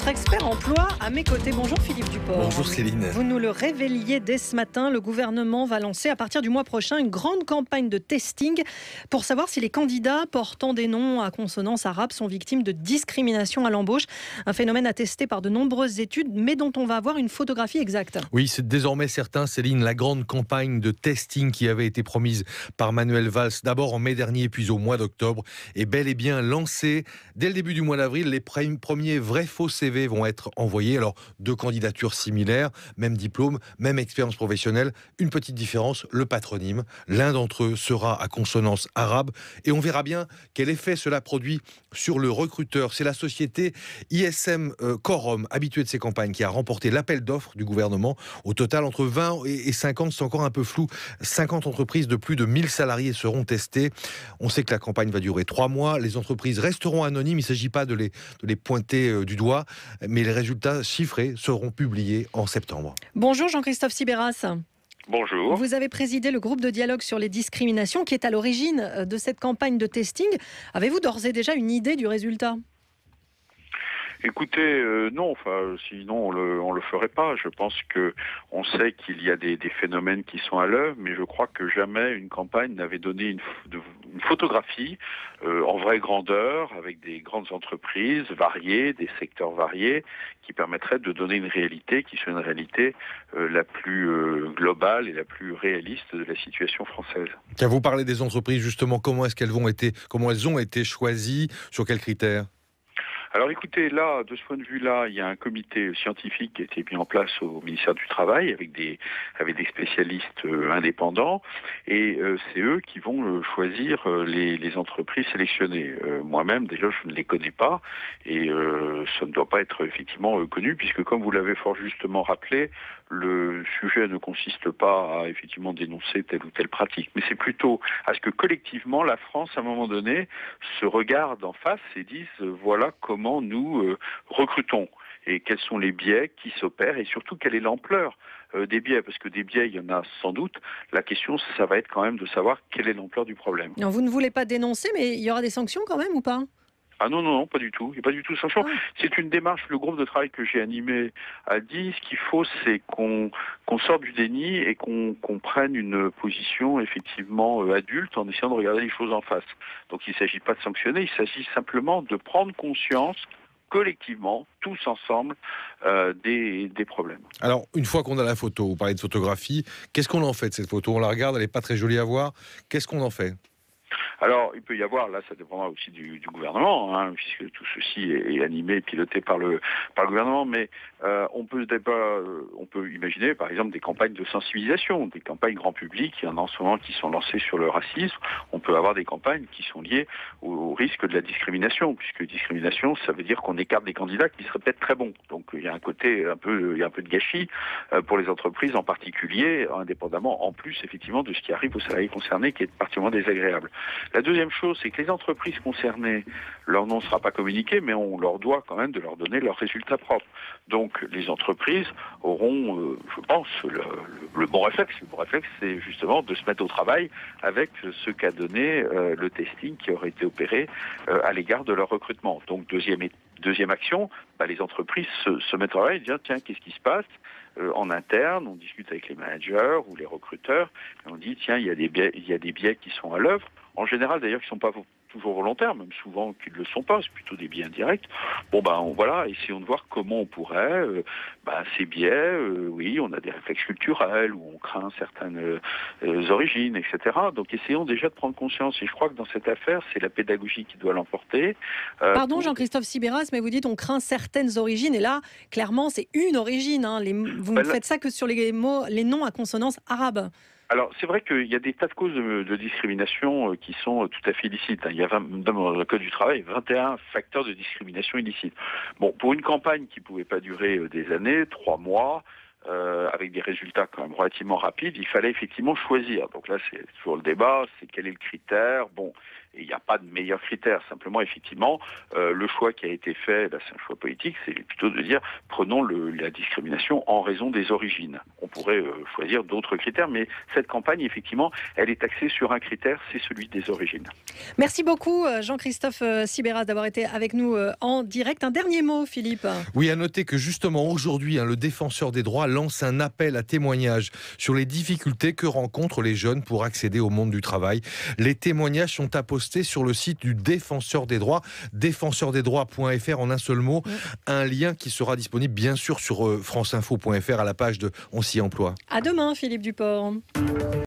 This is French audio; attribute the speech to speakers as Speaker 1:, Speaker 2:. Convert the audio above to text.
Speaker 1: Notre expert emploi à mes côtés. Bonjour Philippe Duport.
Speaker 2: Bonjour Céline.
Speaker 1: Vous nous le révéliez dès ce matin, le gouvernement va lancer à partir du mois prochain une grande campagne de testing pour savoir si les candidats portant des noms à consonance arabe sont victimes de discrimination à l'embauche. Un phénomène attesté par de nombreuses études, mais dont on va avoir une photographie exacte.
Speaker 2: Oui, c'est désormais certain, Céline, la grande campagne de testing qui avait été promise par Manuel Valls, d'abord en mai dernier, puis au mois d'octobre, est bel et bien lancée. Dès le début du mois d'avril, les premiers vrais faux CV vont être envoyés. Alors, deux candidatures similaires, même diplôme, même expérience professionnelle. Une petite différence, le patronyme. L'un d'entre eux sera à consonance arabe. Et on verra bien quel effet cela produit sur le recruteur. C'est la société ISM Quorum, habituée de ces campagnes, qui a remporté l'appel d'offres du gouvernement. Au total, entre 20 et 50, c'est encore un peu flou. 50 entreprises de plus de 1000 salariés seront testées. On sait que la campagne va durer 3 mois. Les entreprises resteront anonymes. Il ne s'agit pas de les pointer du doigt, mais les résultats chiffrés seront publiés en septembre.
Speaker 1: Bonjour Jean-Christophe Sibéras.
Speaker 3: Bonjour.
Speaker 1: Vous avez présidé le groupe de dialogue sur les discriminations qui est à l'origine de cette campagne de testing. Avez-vous d'ores et déjà une idée du résultat ?
Speaker 3: Écoutez, non, sinon on le ferait pas. Je pense que on sait qu'il y a des phénomènes qui sont à l'œuvre, mais je crois que jamais une campagne n'avait donné une photographie en vraie grandeur, avec des grandes entreprises variées, des secteurs variés, qui permettrait de donner une réalité qui soit une réalité la plus globale et la plus réaliste de la situation française.
Speaker 2: Quand vous parlez des entreprises, justement, comment elles ont été choisies, sur quels critères ?
Speaker 3: Alors écoutez, là, de ce point de vue-là, il y a un comité scientifique qui a été mis en place au ministère du Travail avec des spécialistes indépendants et c'est eux qui vont choisir les entreprises sélectionnées. Moi-même, déjà, je ne les connais pas et ça ne doit pas être effectivement connu puisque, comme vous l'avez fort justement rappelé, le sujet ne consiste pas à effectivement dénoncer telle ou telle pratique, mais c'est plutôt à ce que collectivement, la France, à un moment donné, se regarde en face et dise voilà comment nous recrutons et quels sont les biais qui s'opèrent et surtout quelle est l'ampleur des biais, parce que des biais, il y en a sans doute. La question, ça va être quand même de savoir quelle est l'ampleur du problème.
Speaker 1: Non, vous ne voulez pas dénoncer, mais il y aura des sanctions quand même ou pas ?
Speaker 3: Ah non, pas du tout. Il n'y a pas du tout de sanction. C'est une démarche, le groupe de travail que j'ai animé a dit, ce qu'il faut, c'est qu'on sorte du déni et qu'on prenne une position effectivement adulte en essayant de regarder les choses en face. Donc il ne s'agit pas de sanctionner, il s'agit simplement de prendre conscience collectivement, tous ensemble, des problèmes.
Speaker 2: Alors, une fois qu'on a la photo, vous parlez de photographie, qu'est-ce qu'on en fait de cette photo ? On la regarde, elle n'est pas très jolie à voir. Qu'est-ce qu'on en fait ?
Speaker 3: Alors, il peut y avoir, là, ça dépendra aussi du gouvernement, puisque tout ceci est animé et piloté par le gouvernement, mais on peut imaginer, par exemple, des campagnes de sensibilisation, des campagnes grand public, il y en a en ce moment qui sont lancées sur le racisme. On peut avoir des campagnes qui sont liées au risque de la discrimination, puisque discrimination, ça veut dire qu'on écarte des candidats qui seraient peut-être très bons. Donc, il y a un côté il y a un peu de gâchis pour les entreprises en particulier, indépendamment, en plus, effectivement, de ce qui arrive aux salariés concernés, qui est particulièrement désagréable. La deuxième chose, c'est que les entreprises concernées, leur nom ne sera pas communiqué, mais on leur doit quand même de leur donner leurs résultats propres. Donc les entreprises auront, je pense, le bon réflexe. Le bon réflexe, c'est justement de se mettre au travail avec ce qu'a donné le testing qui aurait été opéré à l'égard de leur recrutement. Donc deuxième action, les entreprises se mettent au travail et disent tiens, qu'est-ce qui se passe en interne, on discute avec les managers ou les recruteurs, et on dit tiens, il y a des biais qui sont à l'œuvre. En général, d'ailleurs, qui ne sont pas toujours volontaires, même souvent qu'ils ne le sont pas, c'est plutôt des biais indirects. Voilà, essayons de voir comment on pourrait, ces biais, oui, on a des réflexes culturels, où on craint certaines origines, etc. Donc essayons déjà de prendre conscience, et je crois que dans cette affaire, c'est la pédagogie qui doit l'emporter.
Speaker 1: Pardon Jean-Christophe Sibéras, mais vous dites on craint certaines origines, et là, clairement, c'est une origine. Vous ne faites ça que sur les noms à consonance arabe.
Speaker 3: Alors, c'est vrai qu'il y a des tas de causes de discrimination qui sont tout à fait illicites. Il y a dans le Code du travail 21 facteurs de discrimination illicites. Bon, pour une campagne qui ne pouvait pas durer des années, 3 mois, avec des résultats quand même relativement rapides, il fallait effectivement choisir. Donc là, c'est toujours le débat, c'est quel est le critère. Bon, Et il n'y a pas de meilleur critère. Simplement, effectivement, le choix qui a été fait, c'est un choix politique, c'est plutôt de dire prenons la discrimination en raison des origines. On pourrait choisir d'autres critères, mais cette campagne, effectivement, elle est axée sur un critère, c'est celui des origines.
Speaker 1: Merci beaucoup Jean-Christophe Sibéras d'avoir été avec nous en direct. Un dernier mot, Philippe.
Speaker 2: Oui, à noter que justement aujourd'hui, le défenseur des droits lance un appel à témoignages sur les difficultés que rencontrent les jeunes pour accéder au monde du travail. Les témoignages sont à poster sur le site du défenseur des droits, défenseurdesdroits.fr en un seul mot. Un lien qui sera disponible bien sûr sur franceinfo.fr à la page de On s'y emploie.
Speaker 1: À demain, Philippe Duport.